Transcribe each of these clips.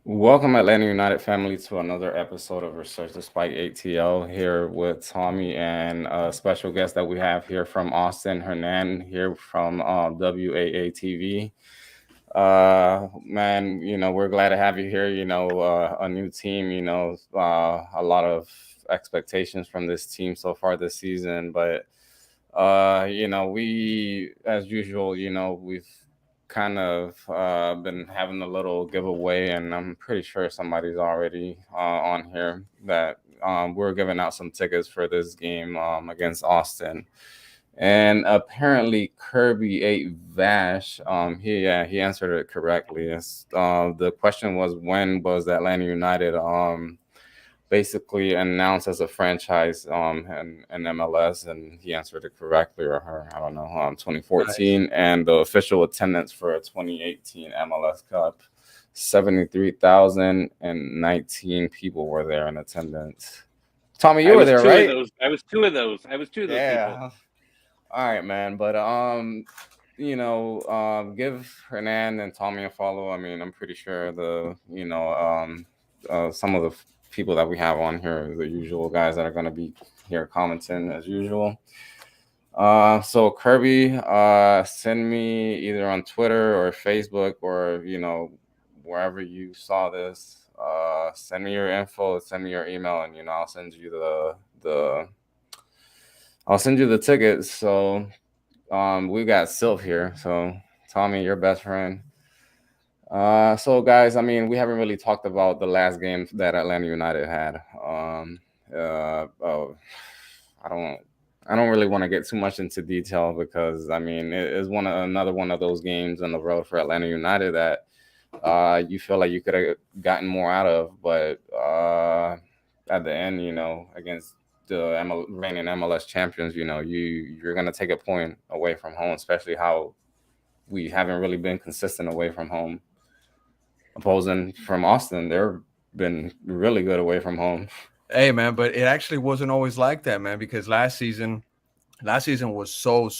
Welcome, Atlanta United family, to another episode of Resurge The Spike ATL. Here with Tommy and a special guest that we have here from Austin, Hernan, here from WAATV. Man, we're glad to have you here. A new team. A lot of expectations from this team so far this season, but we, as usual, we've kind of been having a little giveaway, and I'm pretty sure somebody's already on here that we're giving out some tickets for this game against Austin. And apparently, Kirby ate Vash. He answered it correctly. The question was, when was Atlanta United basically announced as a franchise in MLS, and he answered it correctly, or her, I don't know, Nice. 2014, and the official attendance for a 2018 MLS Cup, 73,019 people were there in attendance. Tommy, you I were was there, two of right? those. I was two of those. I was two of those people. Yeah. All right, man. But give Hernan and Tommy a follow. I mean, I'm pretty sure some of the people that we have on here, the usual guys that are going to be here commenting as usual. So Kirby, send me either on Twitter or Facebook, or wherever you saw this. Send me your info, send me your email, and the I'll send you the tickets. So we got Sylph here. So Tommy, your best friend. So guys, I mean, we haven't really talked about the last game that Atlanta United had. Oh, I don't, I don't really want to get too much into detail, because I mean, it is another one of those games on the road for Atlanta United that you feel like you could have gotten more out of, but at the end, against the reigning MLS champions, you're gonna take a point away from home, especially how we haven't really been consistent away from home. Opposing from Austin, they've been really good away from home. Hey man, but it actually wasn't always like that, man, because last season was so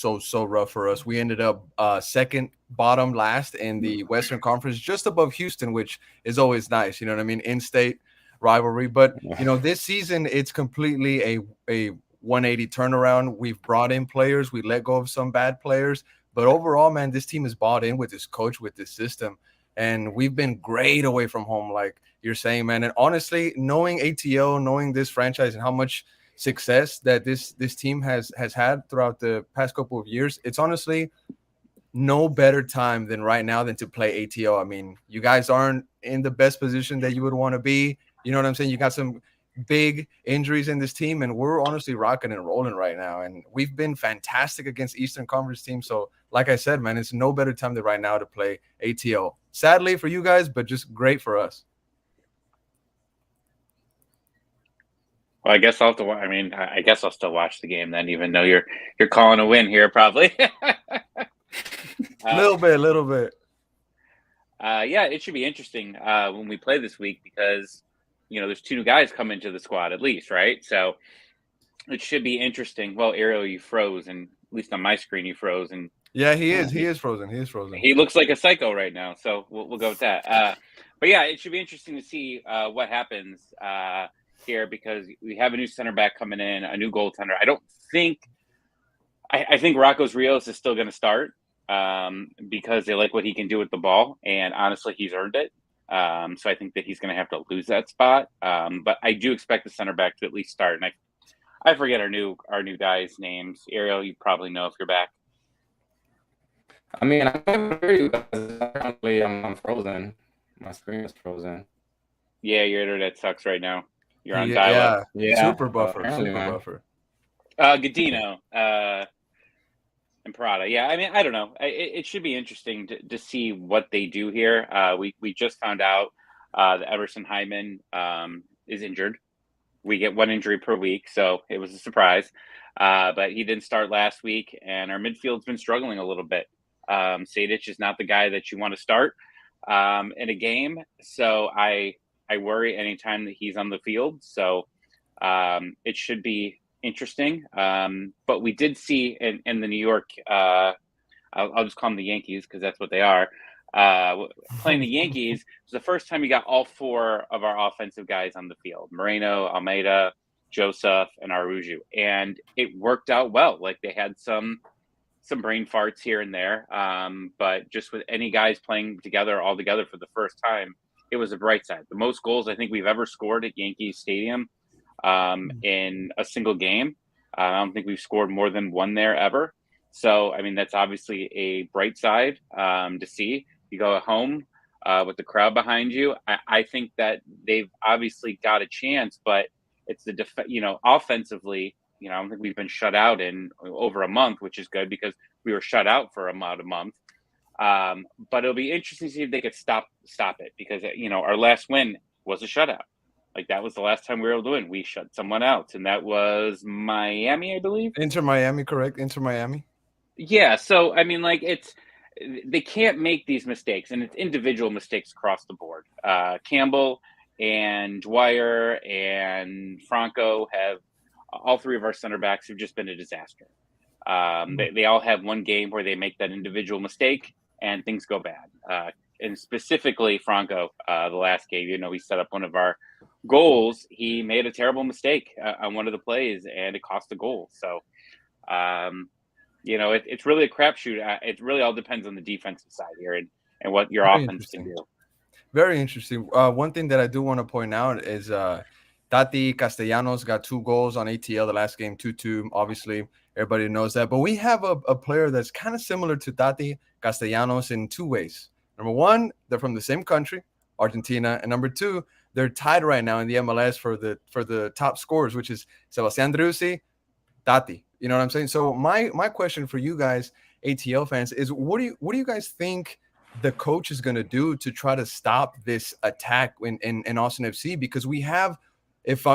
rough for us. We ended up second bottom last in the Western Conference, just above Houston, which is always nice, you know what I mean? In-state rivalry. But this season it's completely a 180 turnaround. We've brought in players, we let go of some bad players, but overall, man, this team is bought in with this coach, with this system, and we've been great away from home, like you're saying, man. And honestly, knowing ATL, knowing this franchise and how much success that this team has had throughout the past couple of years, it's honestly no better time than right now than to play ATL. I mean, you guys aren't in the best position that you would want to be. You know what I'm saying? You got some big injuries in this team, and we're honestly rocking and rolling right now. And we've been fantastic against Eastern Conference teams. So, like I said, man, it's no better time than right now to play ATL. Sadly for you guys, but just great for us. Well, I guess I'll have to. I mean, I guess I'll still watch the game then, even though you're calling a win here, probably. uh, Little bit. yeah, it should be interesting when we play this week because there's two new guys coming to the squad at least, right? So it should be interesting. Well, Ariel, you froze, and at least on my screen, you froze, and Yeah, he is. He he, is frozen. He is frozen. he looks like a psycho right now. So we'll go with that. But yeah, it should be interesting to see what happens here because we have a new center back coming in, a new goaltender. I don't think. I think Rocco's Rios is still going to start because they like what he can do with the ball, and honestly, he's earned it. So I think that he's going to have to lose that spot. But I do expect the center back to at least start. And I forget our new guys' names. Ariel, you probably know if you're back. I mean, I'm able to hear you guys. Apparently, I'm frozen. My screen is frozen. Yeah, your internet sucks right now. You're on dial-up. Yeah, Yeah, super buffer, apparently, super man. buffer. Gadino and Parada. Yeah, I mean, I don't know. It should be interesting to see what they do here. We just found out that Everson Hyman is injured. We get one injury per week, so it was a surprise. But he didn't start last week, and our midfield's been struggling a little bit. Sadic is not the guy that you want to start in a game, so I worry anytime that he's on the field. So it should be interesting. But we did see in the New York, I'll just call them the Yankees because that's what they are. Playing the Yankees was the first time we got all 4 of our offensive guys on the field: Moreno, Almeida, Joseph, and Aruju, and it worked out well. Like, they had some brain farts here and there, but just with any guys playing together all together for the first time, it was a bright side. The most goals I think we've ever scored at Yankee Stadium in a single game. I don't think we've scored more than 1 there ever. So, I mean, that's obviously a bright side to see. You go home with the crowd behind you. I think that they've obviously got a chance, but it's offensively, I don't think we've been shut out in over a month, which is good because we were shut out for about a month. But it'll be interesting to see if they could stop it, because our last win was a shutout. Like, that was the last time we were able to win. We shut someone out, and that was Miami, I believe. Inter Miami, correct? Inter Miami. Yeah. So, I mean, like, they can't make these mistakes, and it's individual mistakes across the board. Campbell and Dwyer and Franco have all 3 of our center backs have just been a disaster. They all have one game where they make that individual mistake and things go bad. And specifically Franco, the last game, he set up one of our goals. He made a terrible mistake on one of the plays, and it cost a goal. So, it's really a crapshoot. It really all depends on the defensive side here and what your offense can do. Very interesting. One thing that I do want to point out is Tati Castellanos got 2 goals on ATL the last game, 2-2. Obviously, everybody knows that. But we have a player that's kind of similar to Tati Castellanos in 2 ways. Number 1, they're from the same country, Argentina. And number 2, they're tied right now in the MLS for the top scorers, which is Sebastián Driussi, Tati. You know what I'm saying? So my question for you guys, ATL fans, is what do you guys think the coach is going to do to try to stop this attack in Austin FC? Because we have, if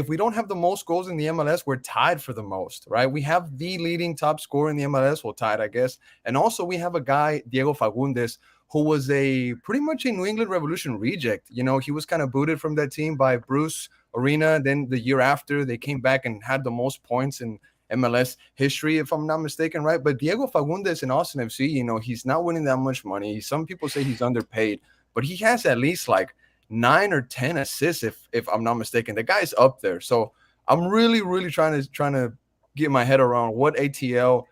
we don't have the most goals in the MLS, we're tied for the most, right? We have the leading top scorer in the MLS, well, tied, I guess. And also we have a guy, Diego Fagundes, who was pretty much a New England Revolution reject. He was kind of booted from that team by Bruce Arena. Then the year after, they came back and had the most points in MLS history, if I'm not mistaken, right? But Diego Fagundes in Austin FC, he's not winning that much money. Some people say he's underpaid, but he has at least like 9 or 10 assists, if I'm not mistaken. The guy's up there. So I'm really, really trying to get my head around what ATL,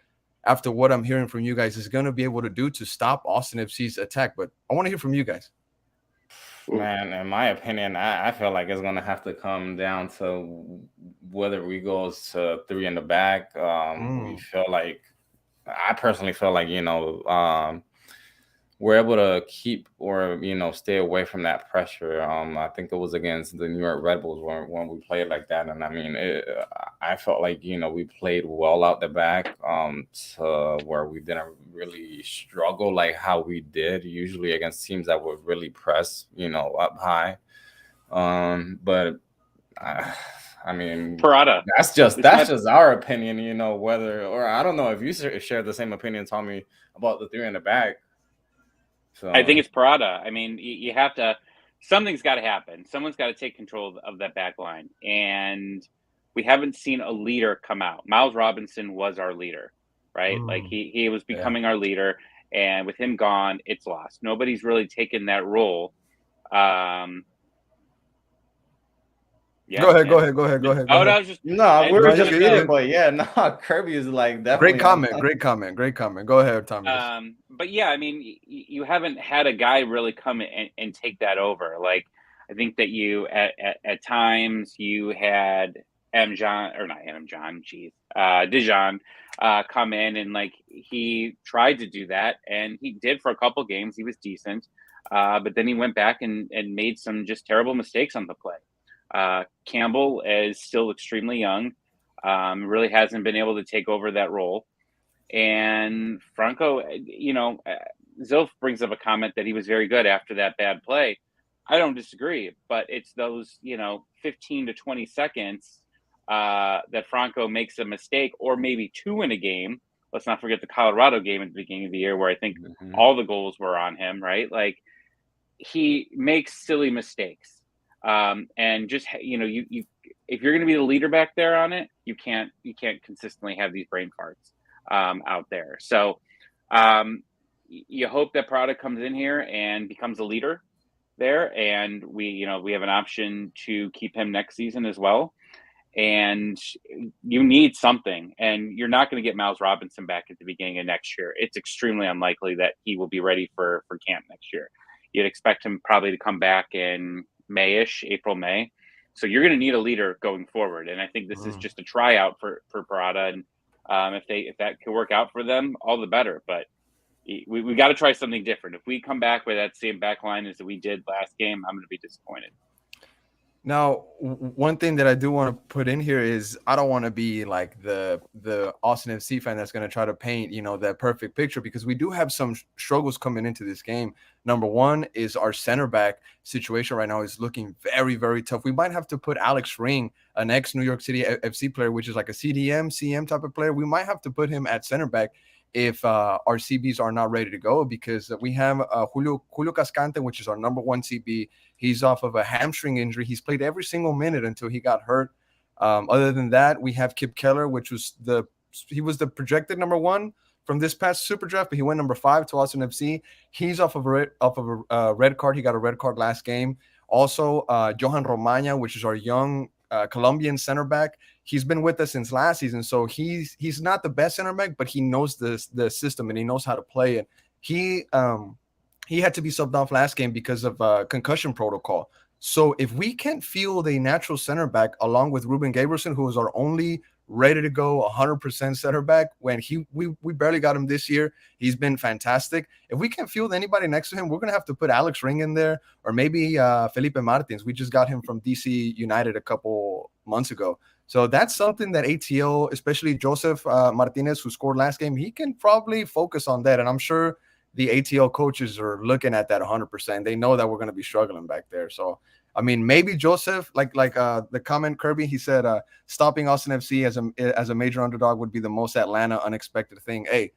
after what I'm hearing from you guys, is going to be able to do to stop Austin FC's attack. But I want to hear from you guys. Man, in my opinion, I feel like it's gonna have to come down to whether we go to 3 in the back. We feel like, I personally feel like, we're able to keep or stay away from that pressure. I think it was against the New York Red Bulls when we played like that, and I mean, I felt like we played well out the back, to where we didn't really struggle like how we did usually against teams that would really press up high. But I mean, Parada. That's just our opinion, whether, or I don't know if you share the same opinion, Tommy, about the 3 in the back. So I think it's Parada. I mean, you have to. Something's got to happen. Someone's got to take control of that back line, and we haven't seen a leader come out. Miles Robinson was our leader, right? Like he was becoming our leader, and with him gone, it's lost. Nobody's really taken that role. Go ahead. Oh, no, I was just we were just reading, but Kirby is like definitely great comment. Go ahead, Tommy. But yeah, I mean, you haven't had a guy really come and take that over. Like, I think that you at times you had Dijon come in, and like he tried to do that, and he did for a couple games. He was decent, but then he went back and made some just terrible mistakes on the play. Campbell is still extremely young, really hasn't been able to take over that role. And Franco, Zilf brings up a comment that he was very good after that bad play. I don't disagree, but it's those, 15 to 20 seconds that Franco makes a mistake, or maybe 2 in a game. Let's not forget the Colorado game at the beginning of the year where I think all the goals were on him, right? Like, he makes silly mistakes. And just, you if you're going to be the leader back there on it, you can't consistently have these brain farts out there. So, you hope that Prada comes in here and becomes a leader there, and we have an option to keep him next season as well. And you need something, and you're not going to get Miles Robinson back at the beginning of next year. It's extremely unlikely that he will be ready for camp next year. You'd expect him probably to come back in May-ish, April, May. So you're going to need a leader going forward, and I think this is just a tryout for Parada. And if that could work out for them, all the better. But we got to try something different. If we come back with that same back line as we did last game, I'm going to be disappointed. Now, one thing that I do want to put in here is I don't want to be like the Austin FC fan that's going to try to paint, that perfect picture, because we do have some struggles coming into this game. Number one is our center back situation right now is looking very, very tough. We might have to put Alex Ring, an ex-New York City FC player, which is like a CM type of player. We might have to put him at center back if our CBs are not ready to go, because we have Julio Cascante, which is our number one CB. He's off of a hamstring injury. He's played every single minute until he got hurt. Other than that, we have Kip Keller, which was the projected number one from this past Super Draft, but he went number 5 to Austin FC. He's off of a red card. He got a red card last game. Also, Johan Romaña, which is our young Colombian center back. He's been with us since last season, so he's not the best center back, but he knows the system and he knows how to play it. He had to be subbed off last game because of concussion protocol. So if we can't field a natural center back along with Ruben Gabrielson, who is our only ready to go 100% center back, when we barely got him this year, he's been fantastic. If we can't field anybody next to him, we're gonna have to put Alex Ring in there, or maybe Felipe Martins. We just got him from DC United a couple months ago. So that's something that ATL, especially Joseph Martinez, who scored last game, he can probably focus on that. And I'm sure the ATL coaches are looking at that 100%. They know that we're going to be struggling back there. So, I mean, maybe Joseph, like the comment Kirby, he said, stopping Austin FC as a major underdog would be the most Atlanta unexpected thing. Hey,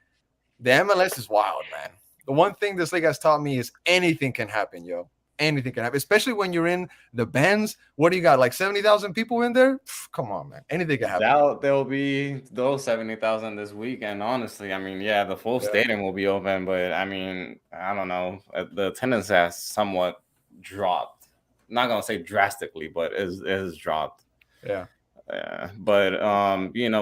the MLS is wild, man. The one thing this league has taught me is anything can happen, yo. Anything can happen, especially when you're in the Benz. What do you got, like 70,000 people in there? Come on, man. Anything can happen. There'll be those 70,000 this weekend. Honestly, I mean, yeah, the full stadium will be open, but I mean, I don't know. The attendance has somewhat dropped. I'm not gonna say drastically, but is dropped. Yeah. But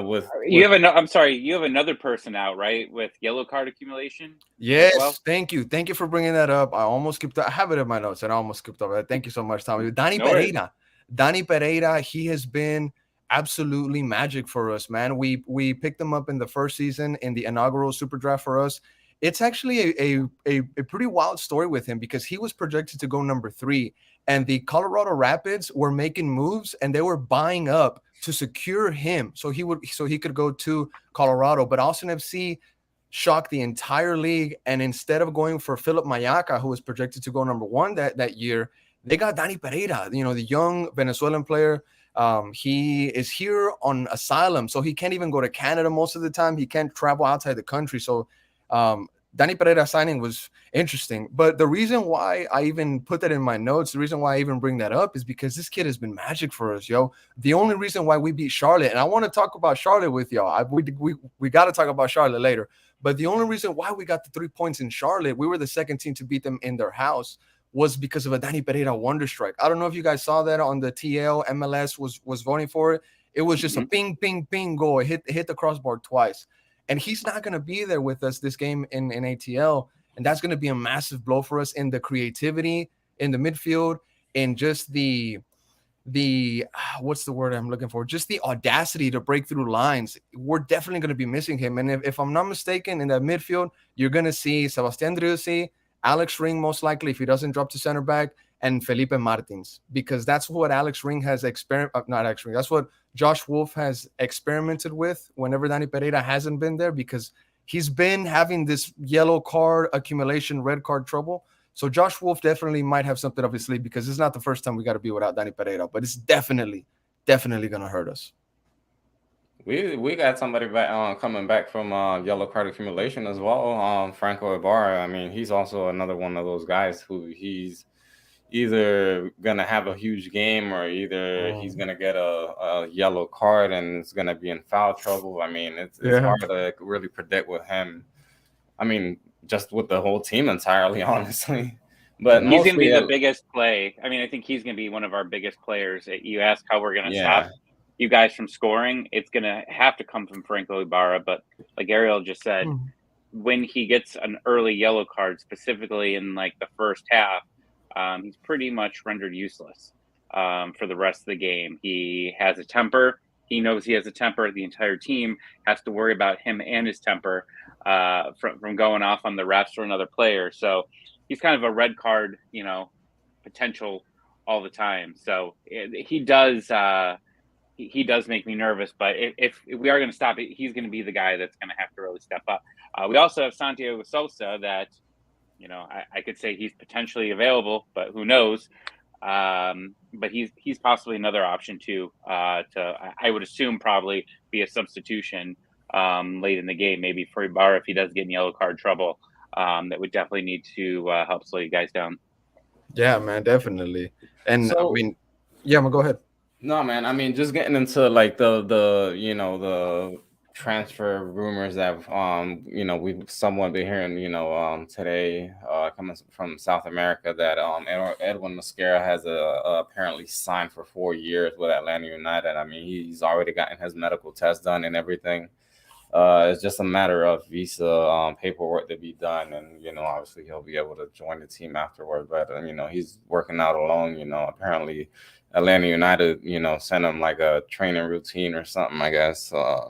with you have another person out, right, with yellow card accumulation. Yes, well? Thank you for bringing that up. I almost skipped. I have it in my notes, and I almost skipped over that. Thank you so much, Tommy. Danny Pereira, he has been absolutely magic for us, man. We picked him up in the first season in the inaugural Super Draft for us. It's actually a pretty wild story with him, because he was projected to go number 3, and the Colorado Rapids were making moves and they were buying up to secure him so he could go to Colorado. But Austin FC shocked the entire league, and instead of going for Philip Mayaca, who was projected to go number 1 that year, they got Danny Pereira, the young Venezuelan player. He is here on asylum, so he can't even go to Canada most of the time. He can't travel outside the country. So Danny Pereira signing was interesting. But the reason why I even put that in my notes, the reason why I even bring that up, is because this kid has been magic for us, yo. The only reason why we beat Charlotte, and I want to talk about Charlotte with y'all. We got to talk about Charlotte later. But the only reason why we got the 3 points in Charlotte, we were the second team to beat them in their house, was because of a Danny Pereira wonder strike. I don't know if you guys saw that on the TL. MLS was voting for it. It was just a ping, ping, ping goal. It hit the crossbar twice. And he's not going to be there with us this game in ATL. And that's going to be a massive blow for us in the creativity, in the midfield, in just the what's the word I'm looking for? Just the audacity to break through lines. We're definitely going to be missing him. And if I'm not mistaken, in that midfield, you're going to see Sebastian Driussi, Alex Ring, most likely, if he doesn't drop to center back, and Felipe Martins, because that's what Alex Ring has that's what Josh Wolf has experimented with whenever Danny Pereira hasn't been there, because he's been having this yellow card accumulation, red card trouble. So Josh Wolf definitely might have something up his sleeve, because it's not the first time we got to be without Danny Pereira, but it's definitely going to hurt us. We got somebody coming back from yellow card accumulation as well. Franco Ibarra. I mean, he's also another one of those guys who he's either gonna have a huge game, or either he's gonna get a yellow card and it's gonna be in foul trouble. I mean, it's hard to really predict with him. I mean, just with the whole team entirely, honestly. But He's going to be mostly, the biggest play. I mean, I think he's going to be one of our biggest players. You ask how we're going to stop yeah, you guys from scoring. It's going to have to come from Franco Ibarra. But like Ariel just said, when he gets an early yellow card, specifically in like the first half, he's pretty much rendered useless for the rest of the game. He has a temper. He knows he has a temper. The entire team has to worry about him and his temper from going off on the refs or another player. So he's kind of a red card, potential all the time. So he does. He does make me nervous, but if we are going to stop it, he's going to be the guy that's going to have to really step up. We also have Santiago Sosa that, I could say he's potentially available, but who knows? But he's possibly another option too. I would assume probably be a substitution late in the game, maybe for Ibarra if he does get in yellow card trouble. That would definitely need to help slow you guys down. Yeah, man, definitely. And so I mean, yeah, man, go ahead. no, man. I mean, just getting into like the transfer rumors that we've somewhat been hearing today coming from South America that Edwin Mosquera has apparently signed for 4 years with Atlanta United. I mean, he's already gotten his medical test done and everything. It's just a matter of visa paperwork to be done, and obviously he'll be able to join the team afterward. But he's working out alone. Apparently Atlanta United, sent him like a training routine or something, I guess. To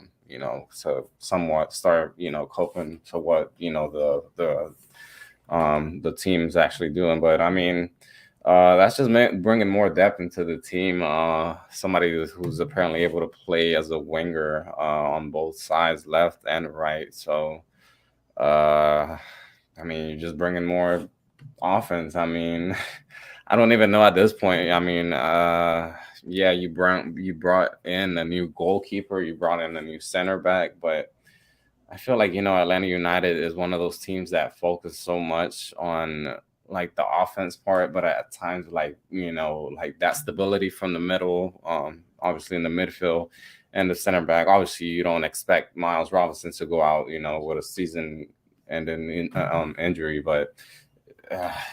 somewhat start, coping to what the team's actually doing. But I mean, that's just bringing more depth into the team. Somebody who's apparently able to play as a winger on both sides, left and right. So, I mean, you're just bringing more offense. I mean, I don't even know at this point. I mean, yeah, you brought in a new goalkeeper, you brought in a new center back, but I feel like Atlanta United is one of those teams that focus so much on like the offense part, but at times like like that stability from the middle, obviously in the midfield and the center back. Obviously, you don't expect Miles Robinson to go out, with a season-ending injury, but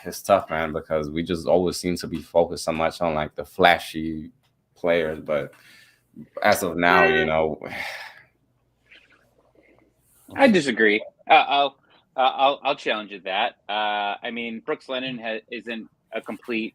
it's tough, man, because we just always seem to be focused so much on like the flashy players, but as of now, I disagree. I'll challenge at that. I mean, Brooks Lennon isn't a complete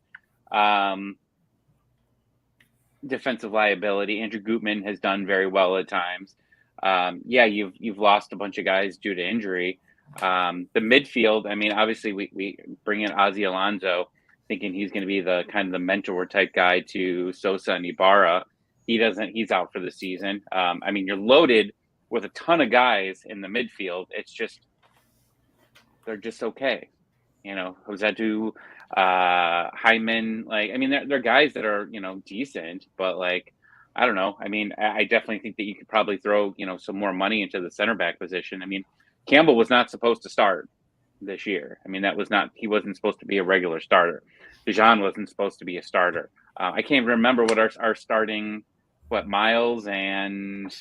defensive liability. Andrew Gutman has done very well at times. Yeah, you've lost a bunch of guys due to injury. The midfield, I mean, obviously we bring in Ozzy Alonso, thinking he's going to be the kind of the mentor type guy to Sosa and Ibarra. He's out for the season. I mean, you're loaded with a ton of guys in the midfield. It's just, they're just okay. Josetu, Hyman, like, I mean, they're guys that are, decent, but like, I don't know. I mean, I definitely think that you could probably throw, some more money into the center back position. I mean, Campbell was not supposed to start this year. I mean, he wasn't supposed to be a regular starter. Dijon wasn't supposed to be a starter. I can't remember what our starting, Miles and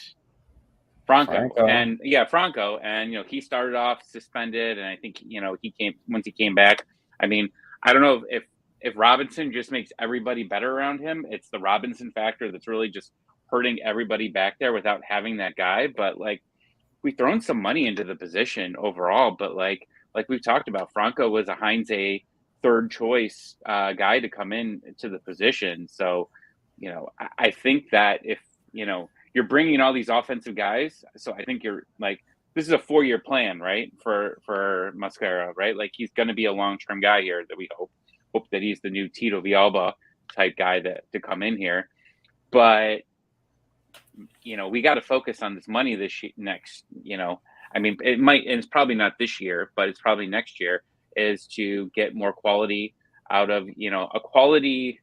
Franco. And Franco. And, he started off suspended. And I think, once he came back, I mean, I don't know if Robinson just makes everybody better around him. It's the Robinson factor that's really just hurting everybody back there without having that guy. But like, we've thrown some money into the position overall, but like we've talked about, Franco was a Heinz third choice guy to come in to the position. So, I think that if, you're bringing in all these offensive guys, so I think you're like, this is a 4-year plan, right? For Mosquera, right? Like, he's going to be a long-term guy here that we hope that he's the new Tito Villalba type guy to come in here. But, we got to focus on this money next, I mean, it's probably not this year, but it's probably next year, is to get more quality out of, a quality,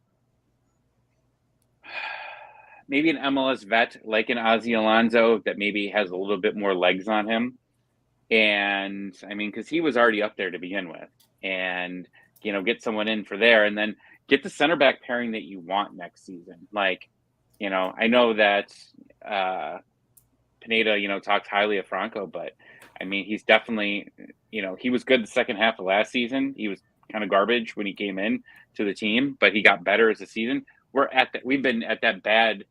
maybe an MLS vet like an Ozzy Alonso that maybe has a little bit more legs on him. And I mean, because he was already up there to begin with, and, get someone in for there, and then get the center back pairing that you want next season. Like, I know that Pineda, talks highly of Franco, but I mean, he's definitely he was good the second half of last season. He was kind of garbage when he came in to the team, but he got better as the season. We've been at that bad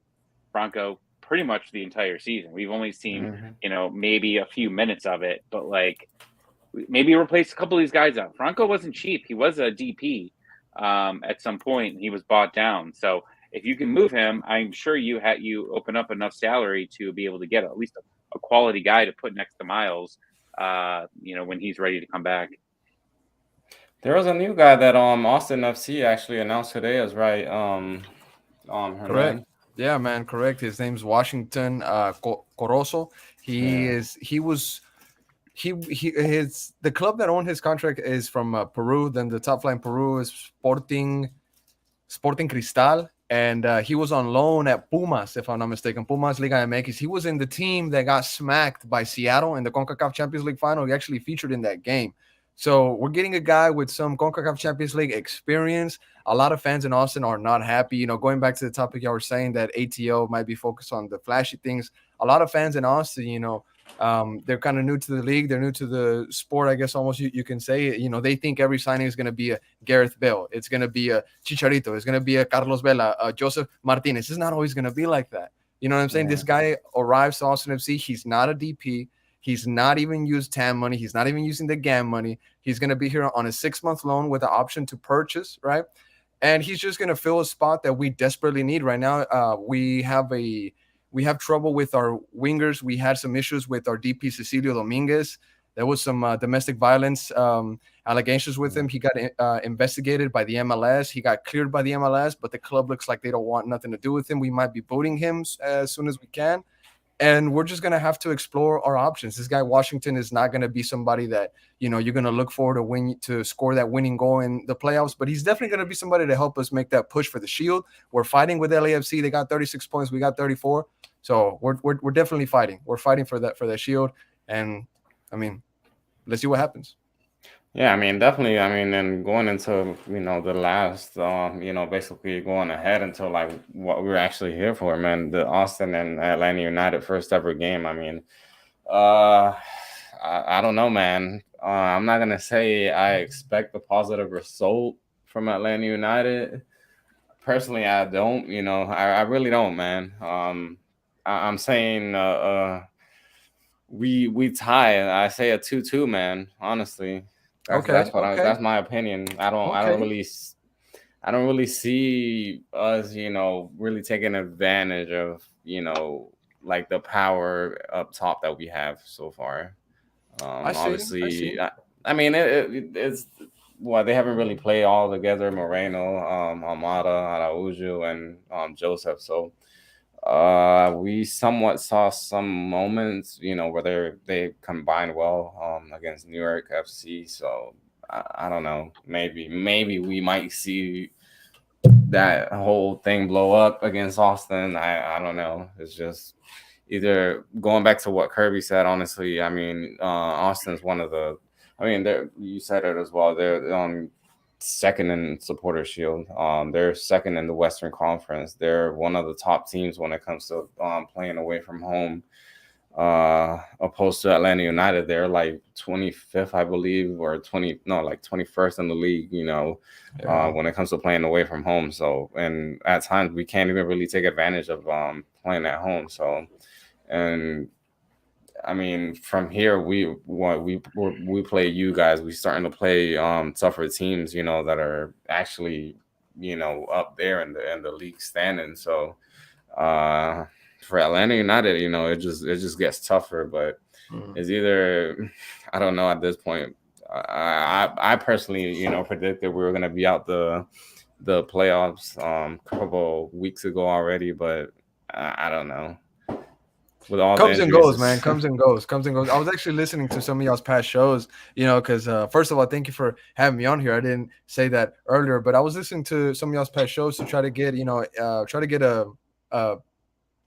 Franco pretty much the entire season. We've only seen, maybe a few minutes of it, but like maybe replace a couple of these guys out. Franco wasn't cheap. He was a DP at some point, and he was bought down. So if you can move him, I'm sure you open up enough salary to be able to get at least a quality guy to put next to Miles, when he's ready to come back. There was a new guy that Austin FC actually announced today as right. Correct. Hernan. Yeah, man. Correct. His name's Washington Corozo. The club that owned his contract is from Peru. Then the top flight in Peru is Sporting Cristal, and he was on loan at Pumas, if I'm not mistaken. Pumas Liga MX. He was in the team that got smacked by Seattle in the CONCACAF Champions League final. He actually featured in that game. So we're getting a guy with some CONCACAF Champions League experience. A lot of fans in Austin are not happy. Going back to the topic y'all were saying that ATL might be focused on the flashy things. A lot of fans in Austin, they're kind of new to the league. They're new to the sport, I guess almost you can say. They think every signing is going to be a Gareth Bale. It's going to be a Chicharito. It's going to be a Carlos Vela, a Joseph Martinez. It's not always going to be like that. You know what I'm saying? Yeah. This guy arrives to Austin FC. He's not a DP. He's not even used TAM money. He's not even using the GAM money. He's going to be here on a 6-month loan with the option to purchase, right? And he's just going to fill a spot that we desperately need right now. We have trouble with our wingers. We had some issues with our DP, Cecilio Dominguez. There was some domestic violence allegations with him. He got investigated by the MLS. He got cleared by the MLS, but the club looks like they don't want nothing to do with him. We might be booting him as soon as we can. And we're just going to have to explore our options. This guy, Washington, is not going to be somebody that, you're going to look for to score that winning goal in the playoffs. But he's definitely going to be somebody to help us make that push for the Shield. We're fighting with LAFC. They got 36 points. We got 34. So we're definitely fighting. We're fighting for that Shield. And, let's see what happens. Yeah, definitely. And going into, the last, basically going ahead until like what we were actually here for, man, the Austin and Atlanta United first ever game. I don't know, man. I'm not going to say I expect a positive result from Atlanta United. Personally, I don't, I really don't, man. I'm saying we tie. I say a 2-2, man, honestly. That's my opinion. I don't really see us, really taking advantage of, like the power up top that we have so far. Obviously, it's they haven't really played all together. Moreno, Almada, Araujo, and Joseph. So we somewhat saw some moments, where they combined well against New York FC. So I don't know. Maybe we might see that whole thing blow up against Austin. I don't know. It's just either going back to what Kirby said. Honestly, Austin's one of the. You said it as well. They're second in Supporter Shield. They're second in the Western Conference. They're one of the top teams when it comes to playing away from home. Opposed to Atlanta United, they're like 25th, I believe, or 21st in the league. When it comes to playing away from home. So, and at times we can't even really take advantage of playing at home. So, and from here we play you guys. We starting to play tougher teams, that are actually up there in the league standing. So for Atlanta United, it just gets tougher. But it's either, I don't know at this point. I personally predicted we were going to be out the playoffs a couple weeks ago already, but I don't know. With all comes and goes, man. Comes and goes. I was actually listening to some of y'all's past shows, because first of all, thank you for having me on here. I didn't say that earlier, but I was listening to some of y'all's past shows to try to get, a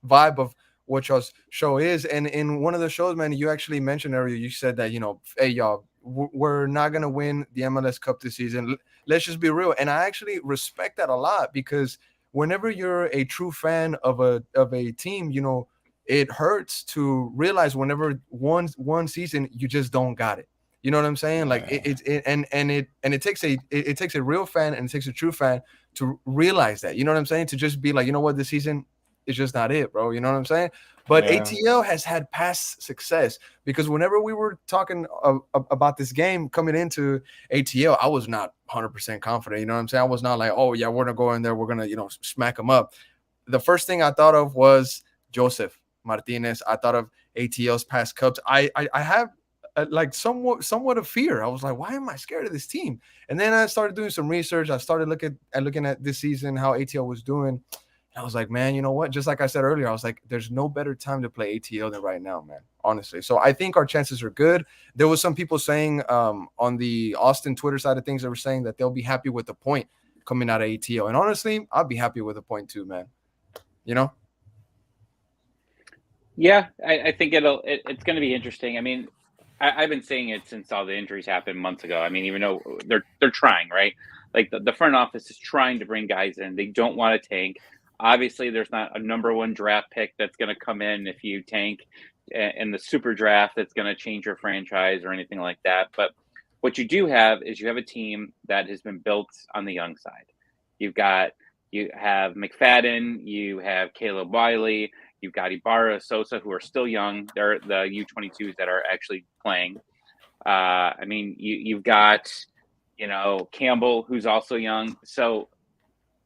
vibe of what y'all's show is. And in one of the shows, man, you actually mentioned earlier, you said that, hey, y'all, we're not going to win the MLS Cup this season. Let's just be real. And I actually respect that a lot, because whenever you're a true fan of a team, it hurts to realize whenever one season you just don't got it. You know what I'm saying? Like Yeah. it takes a real fan and it takes a true fan to realize that. You know what I'm saying? To just be like, you know what, this season is just not it, bro. You know what I'm saying? But Yeah. ATL has had past success because whenever we were talking about this game coming into ATL, I was not 100% confident. You know what I'm saying? I was not like, oh yeah, we're gonna go in there, we're gonna smack them up. The first thing I thought of was Joseph Martinez. I thought of ATL's past cups. I have like somewhat of fear. I was like, why am I scared of this team? And then I started doing some research. I started looking at this season, how ATL was doing. And I was like, man, you know what? Just like I said earlier, I was like, there's no better time to play ATL than right now, man. Honestly. So I think our chances are good. There was some people saying on the Austin Twitter side of things, they were saying that they'll be happy with the point coming out of ATL. And honestly, I'd be happy with a point too, man. You know? Yeah, I think it's going to be interesting. I mean, I've been saying it since all the injuries happened months ago. I mean, even though they're trying, right? Like the front office is trying to bring guys in. They don't want to tank. Obviously, there's not a number one draft pick that's going to come in if you tank in the super draft that's going to change your franchise or anything like that. But what you do have is you have a team that has been built on the young side. You have McFadden, you have Caleb Wiley, you've got Ibarra, Sosa, who are still young. They're the U22s that are actually playing. I mean, you've got, Campbell, who's also young. So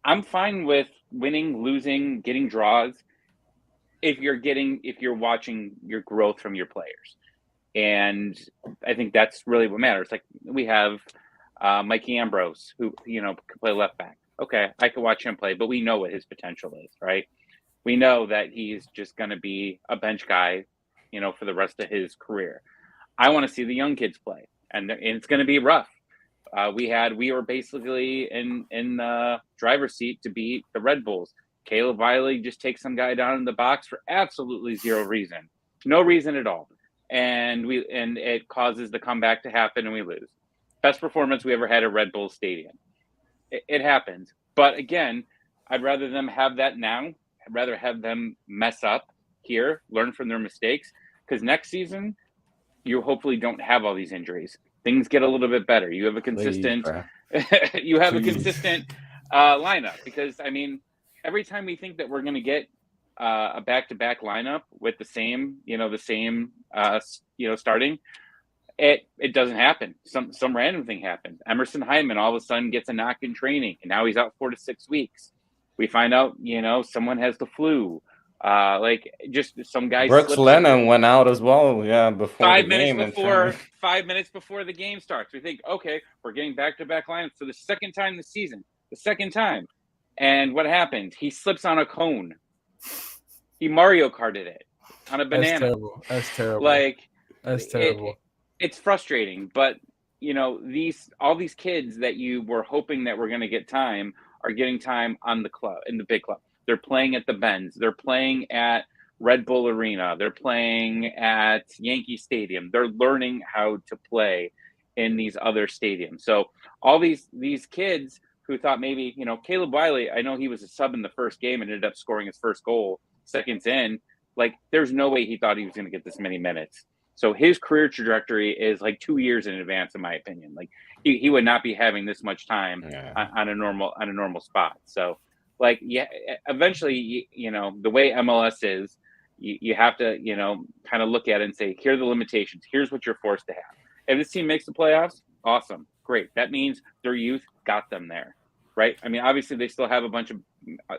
I'm fine with winning, losing, getting draws if you're watching your growth from your players. And I think that's really what matters. Like we have Mikey Ambrose, who, can play left back. Okay, I could watch him play, but we know what his potential is, right? We know that he's just going to be a bench guy, for the rest of his career. I want to see the young kids play, and it's going to be rough. We were basically in the driver's seat to beat the Red Bulls. Caleb Wiley just takes some guy down in the box for absolutely zero reason, no reason at all, and it causes the comeback to happen, and we lose. Best performance we ever had at Red Bull Stadium. It happens, but again, I'd rather them have that now. I'd rather have them mess up here, learn from their mistakes, because next season you hopefully don't have all these injuries. Things get a little bit better. You have a consistent, lineup. Because I mean, every time we think that we're going to get a back-to-back lineup with the same starting, it doesn't happen. Some random thing happens. Emerson Hyman all of a sudden gets a knock in training, and now he's out 4 to 6 weeks. We find out, someone has the flu. Like just some guy. Brooks Lennon went out as well. Yeah, before 5 minutes before the game starts. We think, okay, we're getting back-to-back lineups for the second time this season. The second time, and what happened? He slips on a cone. He Mario Karted it on a banana. That's terrible. That's terrible. It's frustrating, but all these kids that you were hoping that were going to get time are getting time on the club, in the big club. They're playing at the Benz. They're playing at Red Bull Arena. They're playing at Yankee Stadium. They're learning how to play in these other stadiums. So all these kids who thought maybe, Caleb Wiley, I know he was a sub in the first game and ended up scoring his first goal seconds in. Like, there's no way he thought he was going to get this many minutes. So his career trajectory is like 2 years in advance, in my opinion. Like he would not be having this much time on a normal spot. So, like, yeah, eventually, the way MLS is, you have to, kind of look at it and say, here are the limitations. Here's what you're forced to have. If this team makes the playoffs, awesome, great. That means their youth got them there, right? I mean, obviously they still have a bunch of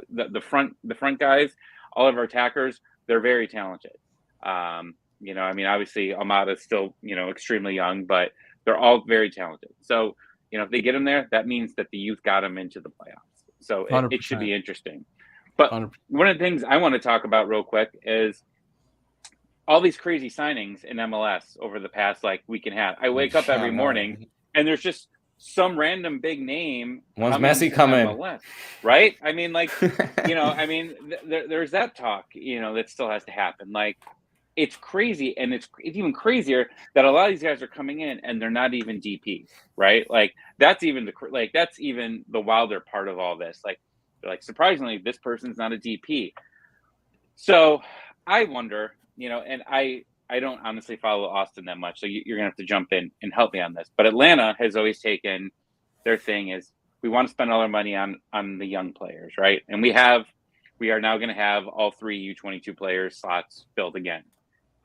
the front guys. All of our attackers, they're very talented. I mean, obviously Almada's still, extremely young, but they're all very talented. So, if they get them there, that means that the youth got them into the playoffs. So it should be interesting. But 100%. One of the things I want to talk about real quick is all these crazy signings in MLS over the past week and a half. I wake up every morning and there's just some random big name. When's Messi coming? MLS, right? I mean, there's that talk, that still has to happen. Like, it's crazy, and it's even crazier that a lot of these guys are coming in and they're not even DPs, right? Like that's even the wilder part of all this. Like, they're like, surprisingly, this person's not a DP. So I wonder, and I I don't honestly follow Austin that much, so you're gonna have to jump in and help me on this. But Atlanta has always taken their thing is we want to spend all our money on the young players, right? And we are now going to have all 3 U22 players slots filled again.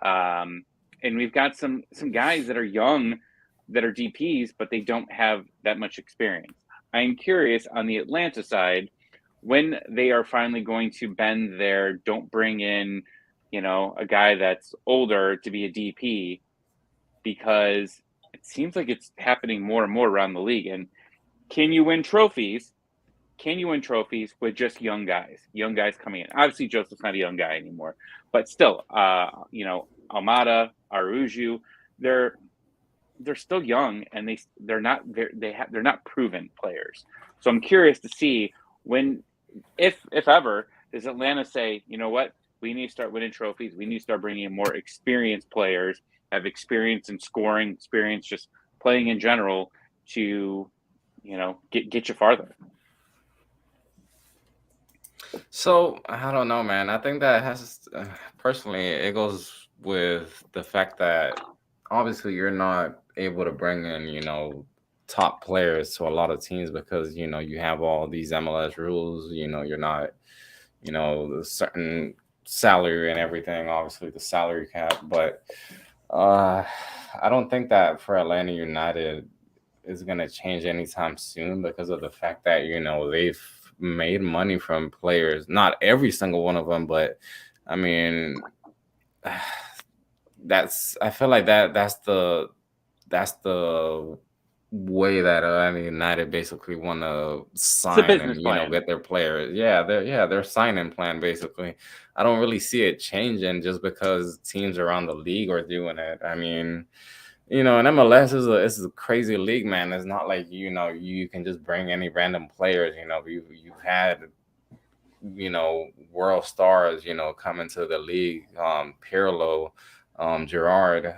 And we've got some guys that are young that are DPs, but they don't have that much experience. I'm curious on the Atlanta side when they are finally going to bend their don't bring in, a guy that's older to be a DP, because it seems like it's happening more and more around the league. And can you win trophies? Can you win trophies with just young guys coming in? Obviously, Joseph's not a young guy anymore, but still, Almada, Aruju, they're still young, and they're not proven players. So I'm curious to see when, if ever, does Atlanta say, you know what, we need to start winning trophies. We need to start bringing in more experienced players, have experience in scoring, experience just playing in general to, get you farther. So I don't know, man. I think that has personally it goes with the fact that obviously you're not able to bring in top players to a lot of teams because you have all these MLS rules. You're not the certain salary and everything. Obviously the salary cap, but I don't think that for Atlanta United is going to change anytime soon because of the fact that they've made money from players, not every single one of them, but I mean I feel like that's the way that Atlanta United basically want to sign and plan. get their players. Their signing plan basically. I don't really see it changing just because teams around the league are doing it. I mean, and MLS is a crazy league, man. It's not like you can just bring any random players. You've had world stars come into the league. Pirlo, Gerard,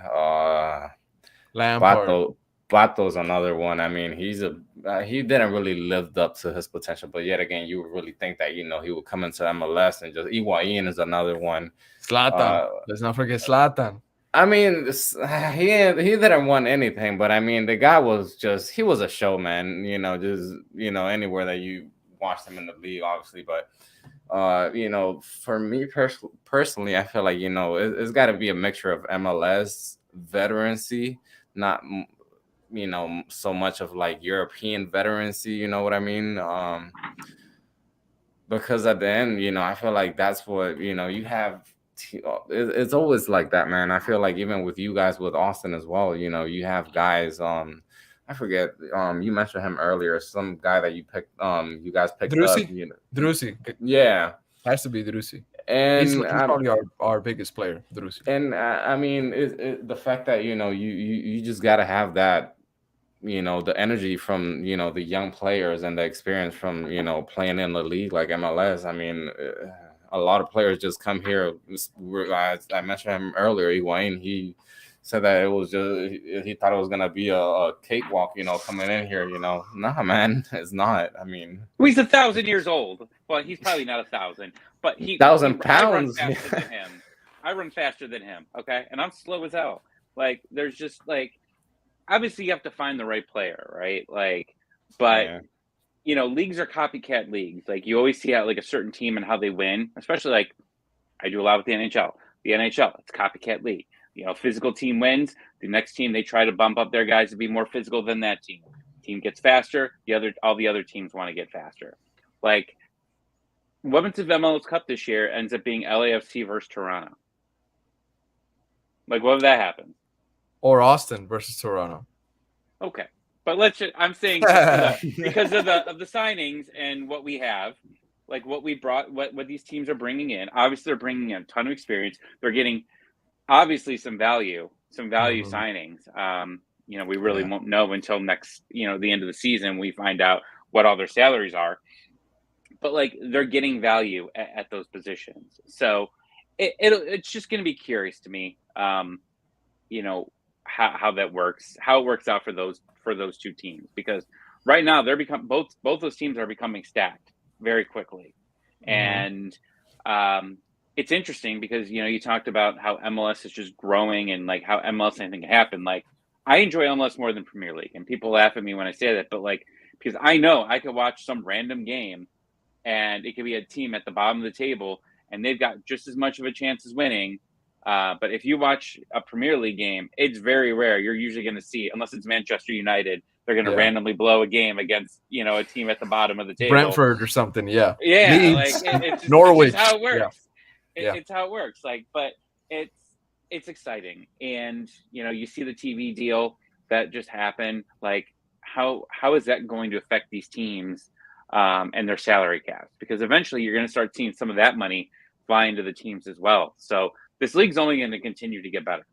Lampard. Bato's another one. I mean, he didn't really lived up to his potential, but yet again, you would really think that he would come into MLS and just Higuain is another one. Zlatan. Let's not forget Zlatan. I mean, he didn't want anything, but I mean, the guy was he was a show, man. Anywhere that you watched him in the league, obviously, but for me personally, I feel like it's got to be a mixture of MLS veterancy, not so much of like European veterancy. You know what I mean? Because at the end, I feel like that's what you have. It's always like that, man. I feel like even with you guys, with Austin as well, you have guys. I forget. You mentioned him earlier. Some guy that you guys picked Drusi? up. Drusi. Yeah, has to be Drusi. And he's probably our biggest player, Drusi. And I mean, the fact that you just gotta have that, the energy from the young players and the experience from playing in the league like MLS. I mean. A lot of players just come here. I mentioned him earlier, Higuain. He said that it was just he thought it was gonna be a cakewalk, coming in here. Nah, man, it's not. I mean, well, he's 1,000 years old. Well, he's probably not 1,000, but 1,000 pounds. I run faster than him. I run faster than him. Okay, and I'm slow as hell. Like, there's just obviously you have to find the right player, right? But. Yeah. Leagues are copycat leagues. Like, you always see how a certain team and how they win, especially I do a lot with the NHL. The NHL, it's copycat league. Physical team wins. The next team, they try to bump up their guys to be more physical than that team. Team gets faster. All the other teams want to get faster. Women's MLS Cup this year ends up being LAFC versus Toronto. What if that happens? Or Austin versus Toronto. Okay. But I'm saying because of the signings and what we have, what we brought, what these teams are bringing in. Obviously, they're bringing in a ton of experience. They're getting obviously some value signings. We really won't know until next, the end of the season. We find out what all their salaries are. But they're getting value at those positions. So it's just going to be curious to me, how that works, how it works out for those two teams, because right now both those teams are becoming stacked very quickly. And it's interesting because, you talked about how MLS is just growing and like how MLS anything can happen. Like, I enjoy MLS more than Premier League, and people laugh at me when I say that, but like, because I know I could watch some random game and it could be a team at the bottom of the table and they've got just as much of a chance as winning. But if you watch a Premier League game, it's very rare. You're usually going to see, unless it's Manchester United, they're going to randomly blow a game against, a team at the bottom of the table. Brentford or something. Yeah. Yeah. Leeds, like it's Norwich. It's just how it works. Yeah. It's how it works. Like, but it's exciting. And, you see the TV deal that just happened. Like, how is that going to affect these teams and their salary caps? Because eventually you're going to start seeing some of that money fly into the teams as well. So this league's only going to continue to get better.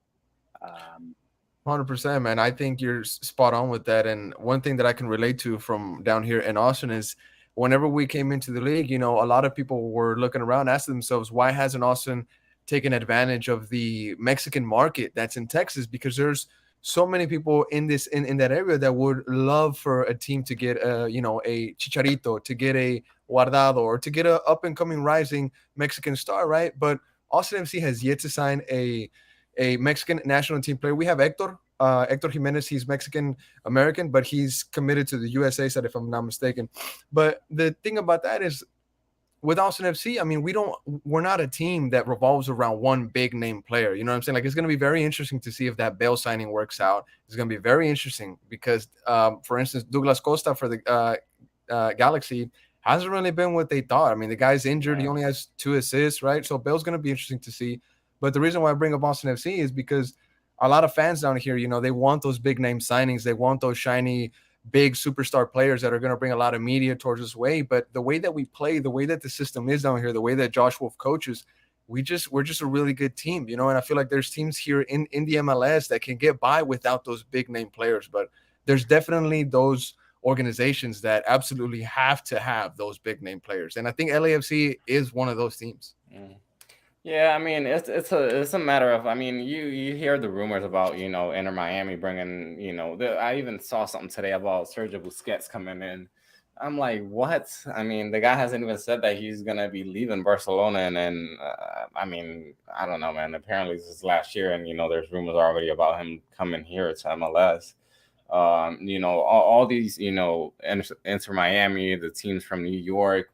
100%, man. I think you're spot on with that. And one thing that I can relate to from down here in Austin is whenever we came into the league, a lot of people were looking around, asking themselves, why hasn't Austin taken advantage of the Mexican market that's in Texas? Because there's so many people in that area that would love for a team to get a Chicharito, to get a Guardado, or to get a up and coming rising Mexican star, right? But Austin FC has yet to sign a Mexican national team player. We have Hector Jimenez. He's Mexican American, but he's committed to the USA side, if I'm not mistaken. But the thing about that is, with Austin FC, I mean, we're not a team that revolves around one big name player. You know what I'm saying? Like, it's going to be very interesting to see if that Bale signing works out. It's going to be very interesting because, for instance, Douglas Costa for the Galaxy hasn't really been what they thought. I mean, the guy's injured. He only has 2 assists, right? So Bale's going to be interesting to see. But the reason why I bring up Austin FC is because a lot of fans down here, they want those big name signings. They want those shiny, big superstar players that are going to bring a lot of media towards this way. But the way that we play, the way that the system is down here, the way that Josh Wolf coaches, we're just a really good team, and I feel like there's teams here in the MLS that can get by without those big name players. But there's definitely those organizations that absolutely have to have those big name players. And I think LAFC is one of those teams. Yeah, I mean, it's a matter of, I mean, you hear the rumors about, Inter Miami bringing, I even saw something today about Sergio Busquets coming in. I'm like, what? I mean, the guy hasn't even said that he's going to be leaving Barcelona. And then, I mean, I don't know, man. Apparently this is last year and, there's rumors already about him coming here to MLS. All these, Inter Miami, the teams from New York,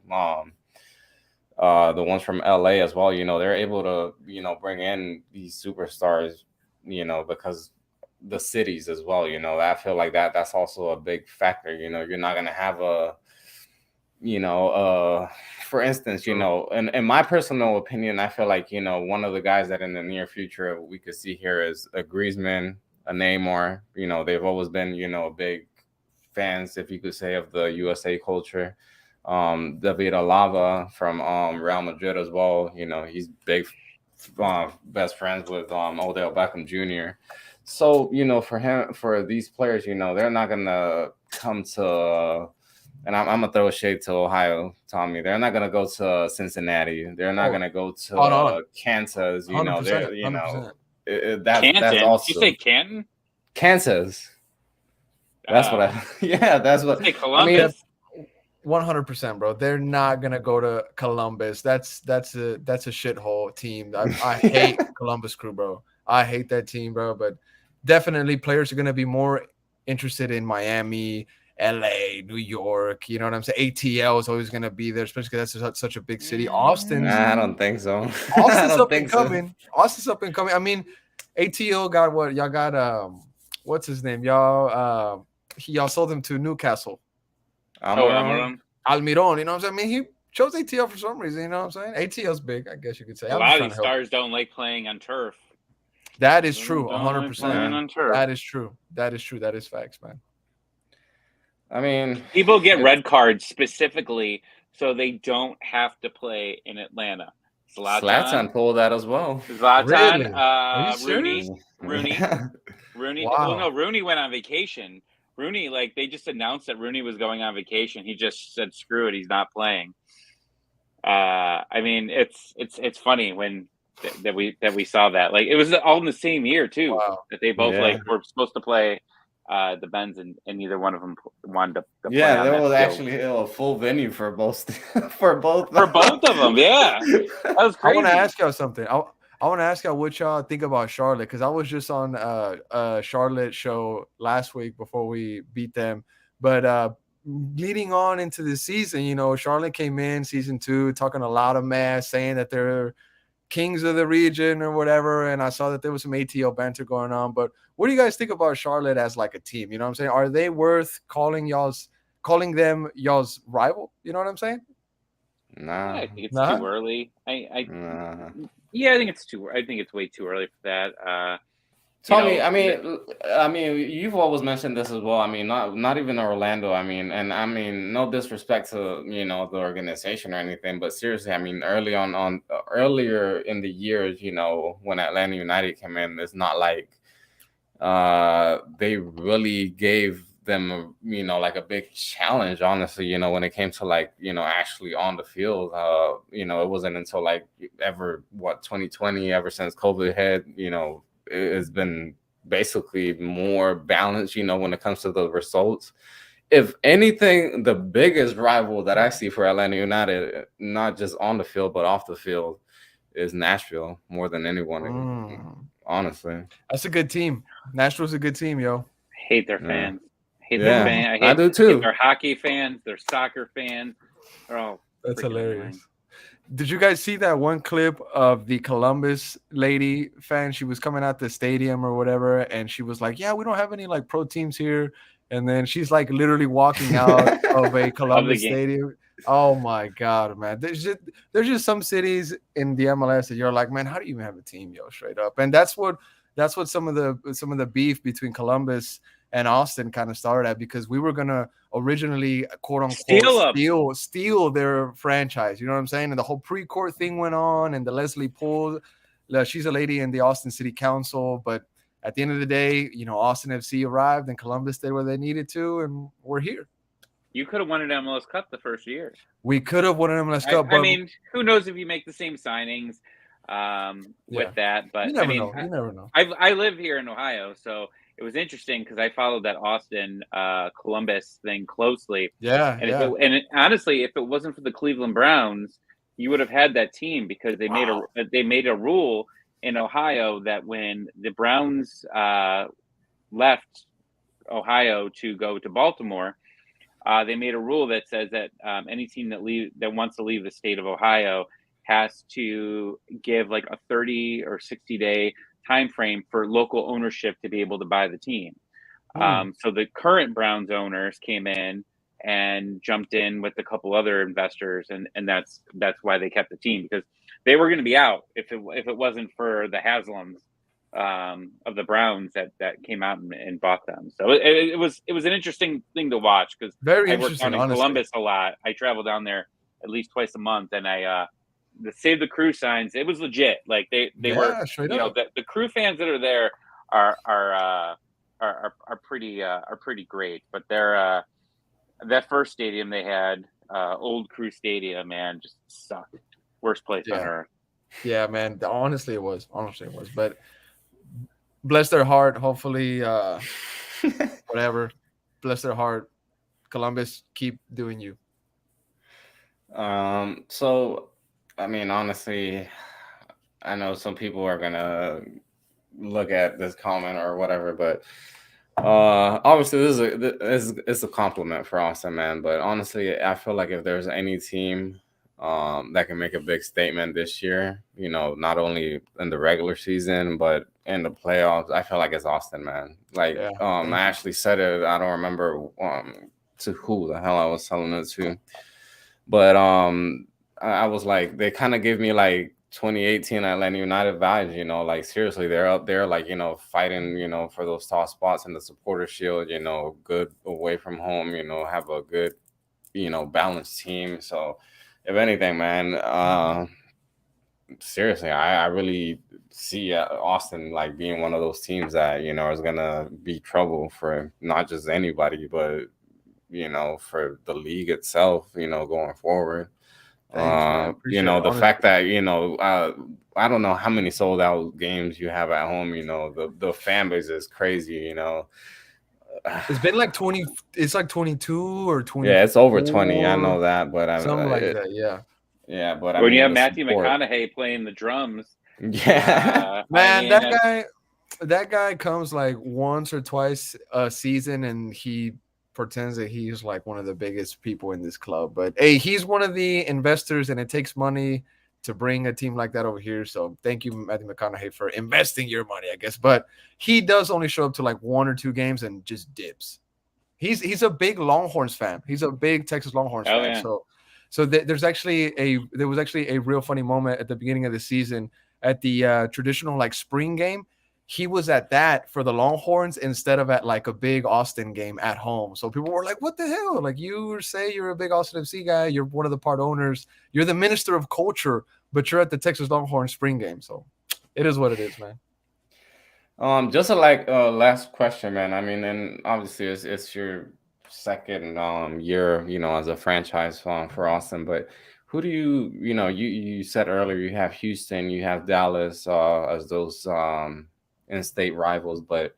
the ones from LA as well, they're able to, bring in these superstars, because the cities as well, I feel like that's also a big factor. You're not going to have for instance, in my personal opinion, I feel like, one of the guys that in the near future we could see here is a Griezmann, a Neymar. They've always been, big fans, if you could say, of the USA culture. David Alaba from Real Madrid as well. He's big, best friends with Odell Beckham Jr. So for these players, they're not gonna come to, and I'm gonna throw a shade to Ohio, Tommy. They're not gonna go to Cincinnati. They're not gonna go to Kansas. That's also. Did you say Canton? Kansas. That's what I. Yeah, that's what. Columbus. I mean, 100%, bro. They're not gonna go to Columbus. That's a shithole team. I hate Columbus Crew, bro. I hate that team, bro. But definitely, players are gonna be more interested in Miami, LA, New York. You know what I'm saying? ATL is always gonna be there, especially because that's such a big city. Austin. I don't think so. Austin's up and coming. Austin's up and coming. I mean, ATL got what? Y'all got what's his name? Y'all sold him to Newcastle. Almiron, you know what I'm saying? I mean, he chose ATL for some reason, you know what I'm saying? ATL's big, I guess you could say. A lot of these stars don't like playing on turf. That is true, 100%. On turf. That is true. That is facts, man. I mean, people get red cards specifically so they don't have to play in Atlanta. Zlatan pulled that as well. Zlatan, really? Rooney. Wow. Well, no, Rooney went on vacation. Rooney, like, they just announced that Rooney was going on vacation. He just said, "Screw it, he's not playing." I mean, it's funny when that we saw that. Like, it was all in the same year too. Wow. That they both like were supposed to play the Benz, and neither one of them wanted to play Yeah, on there that was field. actually a full venue for both for both of them. Yeah, that was I crazy. want to ask y'all something. I want to ask y'all what y'all think about Charlotte, because I was just on a Charlotte show last week before we beat them. But leading on into the season, you know, Charlotte came in season 2 talking a lot of mess, saying that they're kings of the region or whatever. And I saw that there was some ATL banter going on. But what do you guys think about Charlotte as like a team? You know what I'm saying? Are they worth calling them y'all's rival? You know what I'm saying? Nah, I think it's Nah. too early. nah. Yeah, I think it's too. I think it's way too early for that. Tommy, I mean, you've always mentioned this as well. I mean, not even Orlando. I mean, and I mean, no disrespect to the organization or anything, but seriously, I mean, earlier in the years, when Atlanta United came in, it's not like they really gave them, like a big challenge. Honestly, when it came to like actually on the field, it wasn't until like 2020, ever since COVID hit, it's been basically more balanced, when it comes to the results. If anything, the biggest rival that I see for Atlanta United, not just on the field, but off the field, is Nashville more than anyone, honestly. That's a good team. Nashville's a good team, yo. Hate their fans. Hate Yeah, their fans. I do too. Their hockey fans, their soccer fans. They're all That's freaking hilarious. annoying. Did you guys see that one clip of the Columbus lady fan? She was coming out the stadium or whatever, and she was like, "Yeah, we don't have any like pro teams here." And then she's like literally walking out of a Columbus stadium. Oh my god, man! There's just some cities in the MLS that you're like, man, how do you even have a team, yo? Straight up, and that's what some of the beef between Columbus and Austin kind of started at, because we were gonna originally quote unquote steal their franchise. You know what I'm saying? And the whole pre-court thing went on, and the Leslie Poole, she's a lady in the Austin City Council, but at the end of the day, Austin FC arrived and Columbus did what they needed to, and we're here. You could have won an MLS Cup the first year. We could have won an MLS Cup. I mean, who knows if you make the same signings with that? But you never know. You never know. I live here in Ohio, so it was interesting because I followed that Austin Columbus thing closely. Yeah, and honestly, if it wasn't for the Cleveland Browns, you would have had that team, because they made a rule in Ohio that when the Browns left Ohio to go to Baltimore, they made a rule that says that any team that wants to leave the state of Ohio has to give like a 30 or 60-day time frame for local ownership to be able to buy the team. So the current Browns owners came in and jumped in with a couple other investors, and that's why they kept the team, because they were going to be out if it wasn't for the Haslams of the Browns that came out and bought them. So it was an interesting thing to watch, because I worked down in Columbus a lot. I travel down there at least twice a month, and the Save the Crew signs, it was legit. Like they were, the Crew fans that are there are pretty great. But they're that first stadium they had, Old Crew Stadium, man, just sucked. Worst place on earth. Yeah, man. Honestly, it was. But bless their heart. Hopefully, whatever. Bless their heart. Columbus, keep doing you. So, I mean, honestly, I know some people are gonna look at this comment or whatever, but obviously this is a compliment for Austin, man. But honestly, I feel like if there's any team that can make a big statement this year, not only in the regular season but in the playoffs, I feel like it's Austin, man. Like, I actually said it. I don't remember to who the hell I was telling it to, but I was like, they kind of give me like 2018 Atlanta United vibes, like seriously, they're up there, like, fighting, for those top spots in the supporter shield, good away from home, have a good, balanced team. So if anything, man, seriously, I really see Austin like being one of those teams that, is going to be trouble for not just anybody, but, for the league itself, going forward. Thanks, the fact that, I don't know how many sold out games you have at home, the fan base is crazy, It's been like 20. It's like 22 or 20. Yeah, it's over 20. I know that, but something like that. Yeah. Yeah, but I when you mean have the Matthew support. McConaughey playing the drums, Yeah. Man, that's- that guy comes like once or twice a season, and he pretends that he's like one of the biggest people in this club. But hey, he's one of the investors, and it takes money to bring a team like that over here. So thank you, Matthew McConaughey, for investing your money, I guess. But he does only show up to like 1 or 2 games and just dips. He's a big Longhorns fan. He's a big Texas Longhorns Oh, fan. yeah. So there was actually a real funny moment at the beginning of the season at the traditional like spring game. He was at that for the Longhorns instead of at like a big Austin game at home. So people were like, "What the hell? Like you say you're a big Austin FC guy. You're one of the part owners. You're the minister of culture, but you're at the Texas Longhorns spring game." So it is what it is, man. Just a last question, man. I mean, and obviously it's your second year, as a franchise for Austin, but who do you said earlier you have Houston, you have Dallas as those in-state rivals, but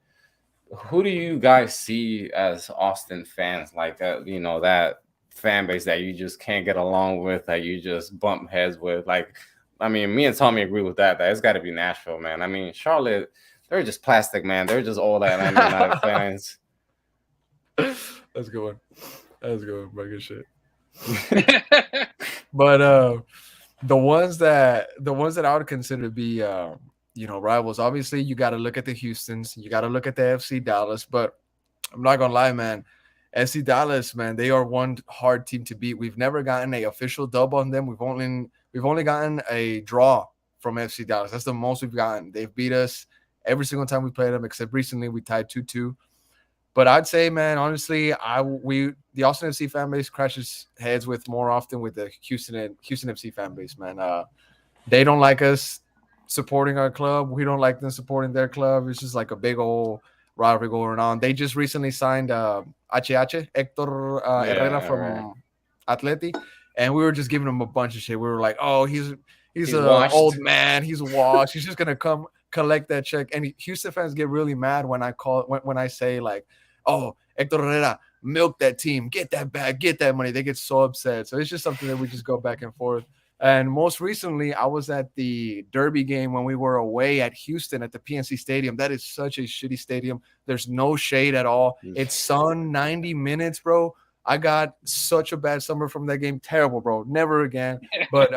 who do you guys see as Austin fans, like that fan base that you just can't get along with, that you just bump heads with? Like, I mean, me and Tommy agree with that it's got to be Nashville, man. I mean, Charlotte, they're just plastic, man. They're just all that Atlanta United fans. That's a good one. That's a good one, bro. Good shit. But the ones that I would consider to be rivals, obviously you got to look at the Houstons, you got to look at the FC Dallas, but I'm not gonna lie, man. FC Dallas, man, they are one hard team to beat. We've never gotten a official dub on them. We've only gotten a draw from FC Dallas. That's the most we've gotten. They've beat us every single time we played them, except recently we tied 2-2. But I'd say, man, honestly, the Austin FC fan base crashes heads with more often with the Houston FC fan base, man. They don't like us supporting our club. We don't like them supporting their club. It's just like a big old rivalry going on. They just recently signed HH, Hector Herrera from Atleti, and we were just giving him a bunch of shit. We were like, oh, he's an old man. He's washed. He's just going to come collect that check. And Houston fans get really mad when I say like, oh, Hector Herrera, milk that team, get that bag, get that money. They get so upset. So it's just something that we just go back and forth. And most recently, I was at the Derby game when we were away at Houston at the PNC Stadium. That is such a shitty stadium. There's no shade at all. It's sun 90 minutes, bro. I got such a bad summer from that game. Terrible, bro. Never again. But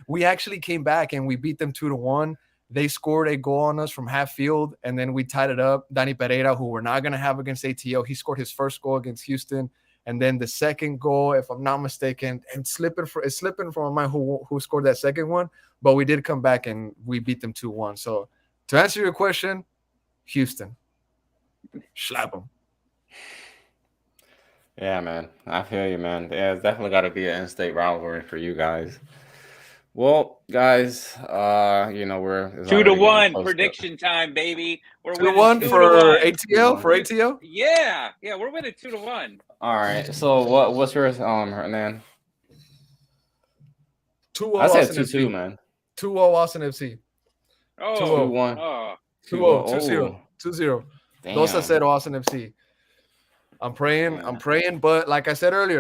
we actually came back and we beat them 2-1. They scored a goal on us from half field, and then we tied it up. Danny Pereira, who we're not going to have against ATL, he scored his first goal against Houston. And then the second goal, if I'm not mistaken, and it's slipping from my mind who scored that second one, but we did come back and we beat them 2-1. So to answer your question, Houston, slap them. Yeah, man, I feel you, man. Yeah, it's definitely got to be an in-state rivalry for you guys. Well, guys, we're 2-1 prediction time, baby. We're 2-1 for ATL. For ATL, yeah, we're winning 2-1. All right. So what's yours, Hernan? 2-0. I said 2-2, man. 2-0 Austin FC. Oh, 2-1. 2-0. 2-0. Dos a 0 Austin FC. I'm praying, but like I said earlier,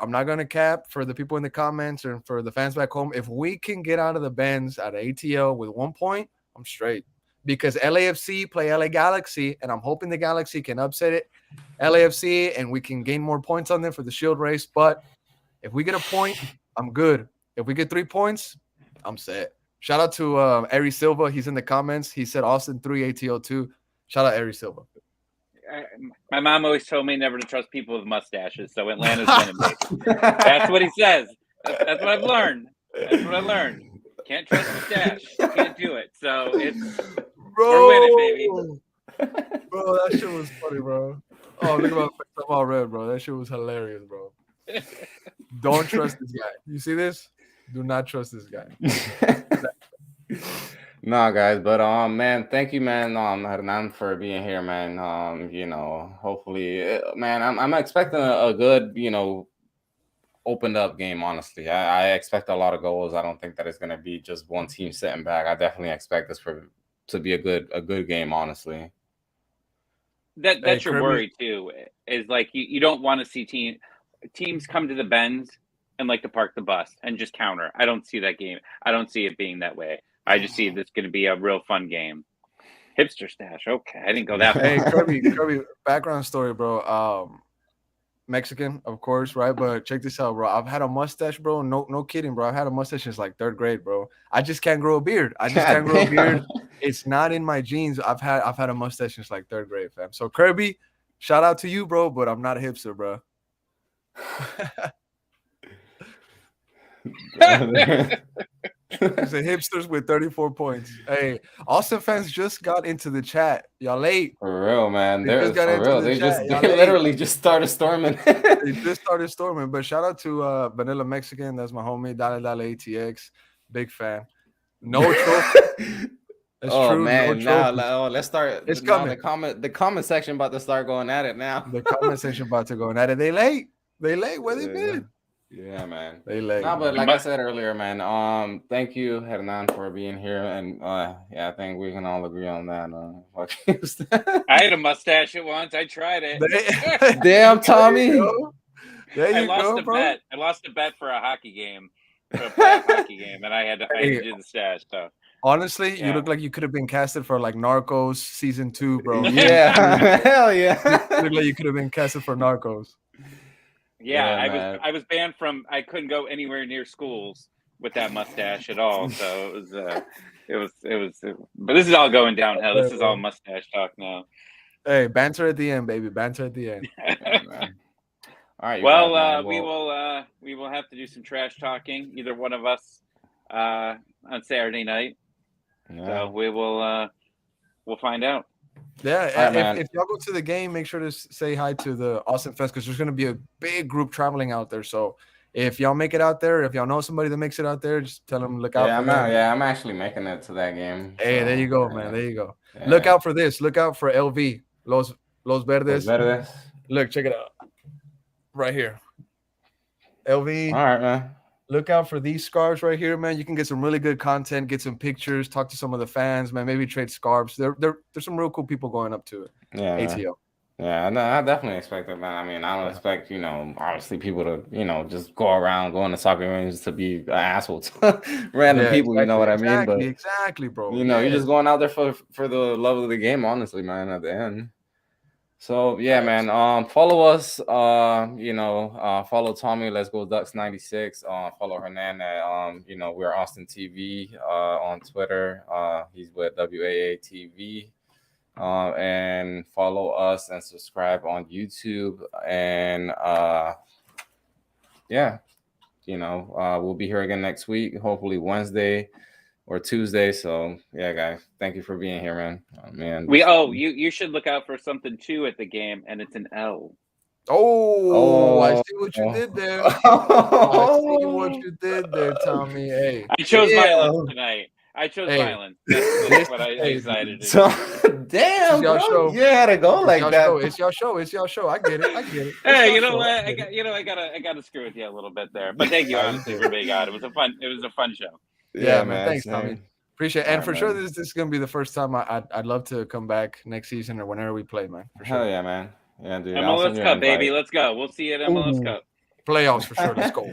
I'm not gonna cap for the people in the comments and for the fans back home. If we can get out of the bends at ATL with 1 point, I'm straight. Because LAFC play LA Galaxy, and I'm hoping the Galaxy can upset it, LAFC, and we can gain more points on them for the Shield race. But if we get a point, I'm good. If we get 3 points, I'm set. Shout out to Ari Silva. He's in the comments. He said Austin 3, ATL 2. Shout out Ari Silva. My mom always told me never to trust people with mustaches, so Atlanta's winning me. That's what he says. That's what I've learned. Can't trust mustache. Can't do it. So we're winning, baby. Bro, that shit was funny, bro. Oh, look at my face. I'm all red, bro. That shit was hilarious, bro. Don't trust this guy. You see this? Do not trust this guy. No, guys, but man, thank you, man, Hernan, for being here, man. Hopefully, man, I'm expecting a good, opened up game. Honestly, I expect a lot of goals. I don't think that it's gonna be just one team sitting back. I definitely expect this to be a good game. Honestly. That's your Kirby. worry too. Is like you don't want to see teams come to the bends and like to park the bus and just counter. I don't see that game. I don't see it being that way. I just see this going to be a real fun game. Hipster stash. Okay, I didn't go that far. Hey, Kirby, background story, bro. Mexican, of course, right? But check this out, bro. I've had a mustache, bro. No kidding, bro. I've had a mustache since like 3rd grade, bro. I just can't grow a beard. It's not in my genes. I've had a mustache since like 3rd grade, fam. So Kirby, shout out to you, bro. But I'm not a hipster, bro. It's the hipsters with 34 points. Hey, Austin fans just got into the chat. Y'all late. For real, man. They just got into the chat. They literally just started storming. They just started storming. But shout out to Vanilla Mexican. That's my homie. Dale ATX. Big fan. No trophy. That's true. Man, no now let's start. It's coming. The comment section about to start going at it now. The comment section about to go at it. They late. Where they been? Yeah, man. They late. No, but like I said earlier, man. Thank you, Hernan, for being here, and I think we can all agree on that. I had a mustache at once. I tried it. Damn, Tommy. There you go, bro. Bet. I lost a bet for a hockey game, and I had to do the stash. So honestly, you look like you could have been casted for like Narcos season 2, bro. Yeah, hell yeah. You look like you could have been casted for Narcos. Yeah, I was banned from. I couldn't go anywhere near schools with that mustache at all. So it was. But this is all going downhill. This is all mustache talk now. Hey, banter at the end, baby. Banter at the end. All right. Well, we will have to do some trash talking. Either one of us on Saturday night. Yeah. So we'll find out. Yeah, if y'all go to the game, make sure to say hi to the Austin Fest because there's going to be a big group traveling out there. So if y'all make it out there, if y'all know somebody that makes it out there, just tell them look out. I'm actually making it to that game. Hey, there you go, man. There you go. Yeah. Look out for this. Look out for LV, Los Verdes. Look, check it out. Right here. LV. All right, man. Look out for these scarves right here, man. You can get some really good content, get some pictures, talk to some of the fans, man. Maybe trade scarves. There's some real cool people going up to it. Yeah, ATL. Yeah, no, I definitely expect it, man. I mean, I don't expect, obviously people to, just go around going to soccer games to be an asshole to random people. Exactly, you know what I mean? But exactly, bro. You're just going out there for the love of the game, honestly, man. At the end. So yeah, man. Follow us. Follow Tommy. Let's Go Ducks 96. Follow Hernan at we're Austin TV on Twitter. He's with WAA TV. And follow us and subscribe on YouTube. And we'll be here again next week. Hopefully Wednesday or Tuesday. So yeah, guys, thank you for being here, man. You should look out for something too at the game, and it's an L. I see what you did there. I see what you did there, Tommy. Hey, I chose violence tonight. Violence. That's what I decided to do. Damn, bro. Show. You had to go like that. It's your show. I get it. Hey, you know what? I gotta screw with you a little bit there. But thank you, honestly, for being on. It was a fun show. Yeah, man. Thanks, Tommy. Appreciate it. And for sure, this is gonna be the first time I'd love to come back next season or whenever we play, man. For sure. Hell yeah, man. Yeah, dude. MLS Cup, baby. Let's go. We'll see you at MLS Cup. Playoffs for sure. Let's go.